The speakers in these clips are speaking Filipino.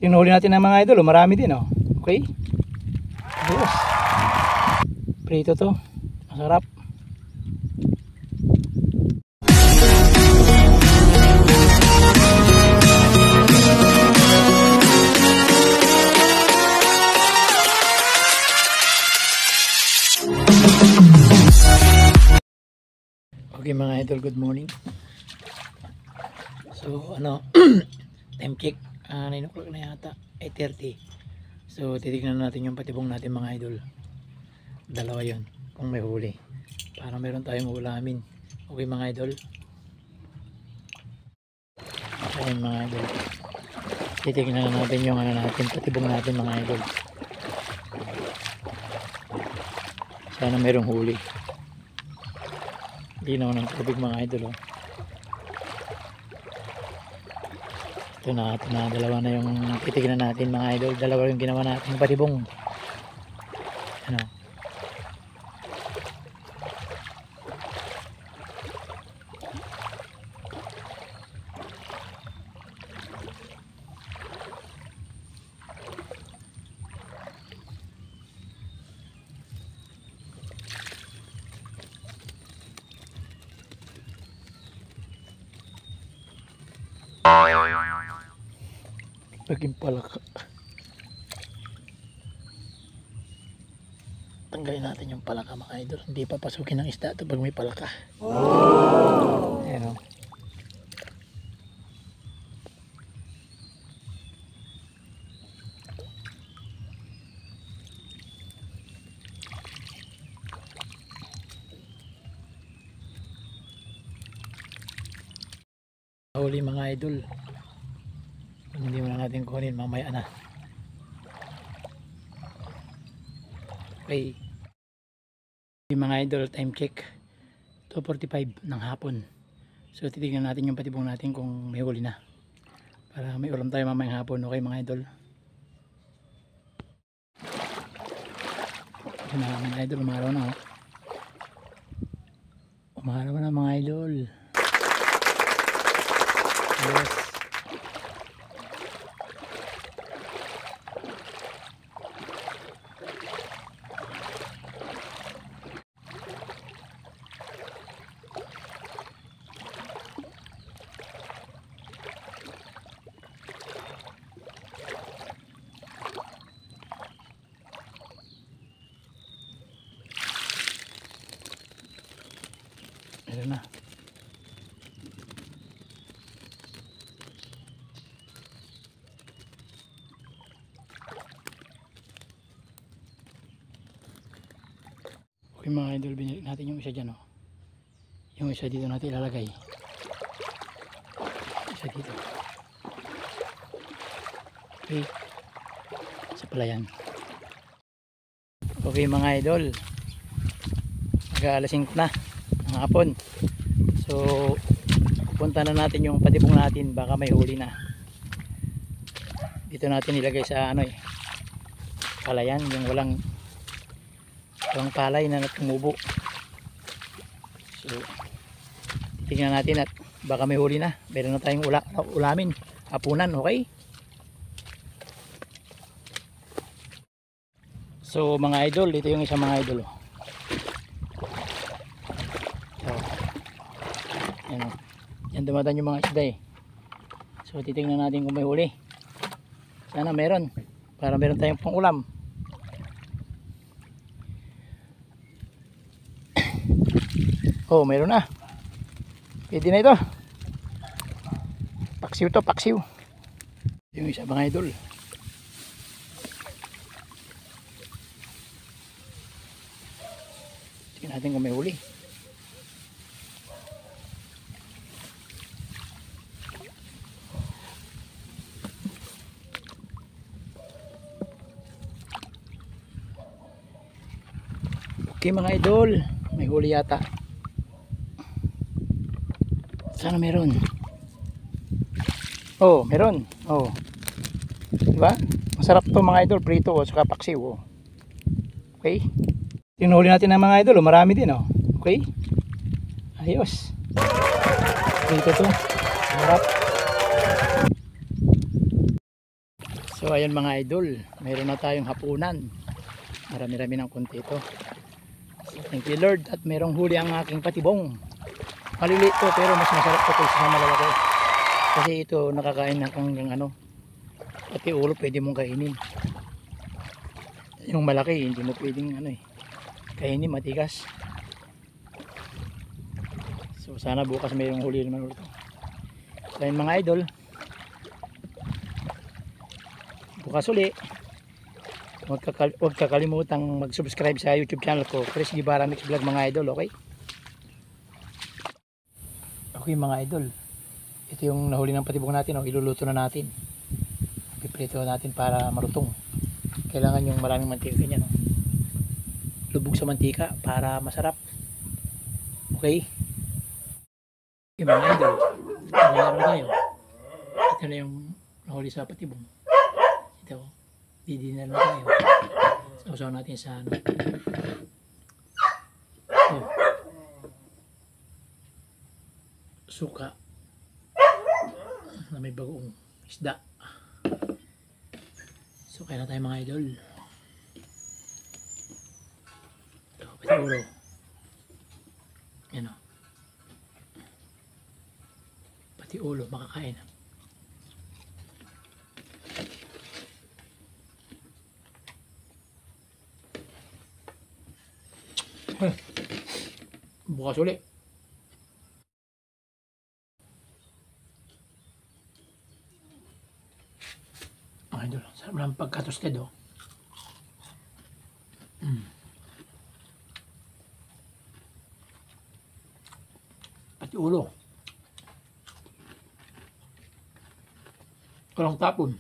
Tinuli natin ng mga idol, marami din oh. Okay? Ayos. Prito to. Masarap. Okay mga idol, good morning. So ano, time check, 9 o'clock na yata, 8:30. So titignan natin yung patibong natin mga idol. Dalawa yun, kung may huli, para meron tayong ulamin. Okay mga idol. Okay mga idol, titignan natin yung ano natin, patibong natin mga idol. Sana merong huli. Linaw ng tubig mga idol oh. Ito na, dalawa na yung titignan natin mga idol. Dalawa yung ginawa natin patibong. Ano? Naging palaka. Tanggalin natin yung palaka mga idol. Hindi papasukin ng isda ito pag may palaka. Ayan o. Huli mga idol. Hindi mo na natin kunin, mamaya na. Okay mga idol, time check 2:45 ng hapon. So titignan natin yung patibong natin kung may huli na, para may ulam tayo mamayang hapon. Okay mga idol. Mga idol, umaraw na oh. Umaraw na mga idol. Yes. Meron na. Okay mga idol, binalik natin yung isa dyan oh. Yung isa dito natin ilalagay. Isa dito. Okay. Isa pala yan. Okay mga idol, mag-aalasin ko na ng hapon. So pupunta na natin yung patibong natin, baka may huli na. Dito natin ilagay sa ano palayan, yung walang palay na tumubo. So tingnan natin at baka may huli na, meron na tayong ulamin hapunan. Okay, so mga idol, dito yung isang mga idol oh. Yan dumadaan yung mga isda eh. So titingnan natin kung may huli. Sana meron, para meron tayong pang ulam. Oh, meron na. Pwede na ito. Paksiw to, paksiw. Yung isa mga idol. Tingnan natin kung may huli. Okay mga idol, may huli yata. Sana meron. Oh, meron. Oh. Diba? Masarap to mga idol, prito o saka paksiw oh. Okay? Tinuli natin ng mga idol, marami din oh. Okay? Ayos. Prito to. Masarap. So ayun mga idol, mayroon na tayong hapunan. Marami-rami ng konti ito. So, thank you Lord at mayroong huli ang aking patibong. Maliliit to pero mas masarap to kaysa sa malalaki. Kasi ito nakakain ng hanggang ano, pati ulo pwede mong kainin. Yung malaki hindi mo pwedeng ano kainin, matigas. So sana bukas mayroong huli naman ulit. So ayun mga idol, bukas uli. Huwag kakalimutang mag-subscribe sa YouTube channel ko, Chris Guevara Mix Vlog mga idol, okay? Okay mga idol, ito yung nahuli ng patibong natin, iluluto na natin. Piprito natin para marutong. Kailangan yung maraming mantika ganyan, lubog sa mantika para masarap. Okay? Okay mga idol, nangyari tayo. Ito na yung nahuli sa patibong. Ito, didinner na tayo. Sausaw natin sa ano. Oh. Suka na may bagong isda. So kaya na tayo mga idol. Ito, pati ulo. Yan o. Pati ulo makakain. Bukas ulit. Mga idol, sarap lang pagka-toasted Pati ulo. Walang tapon.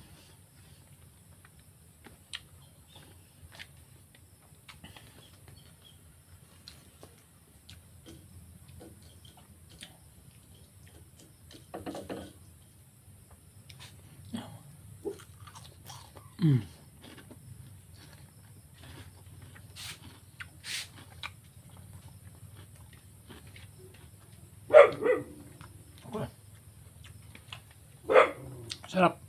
Sarap.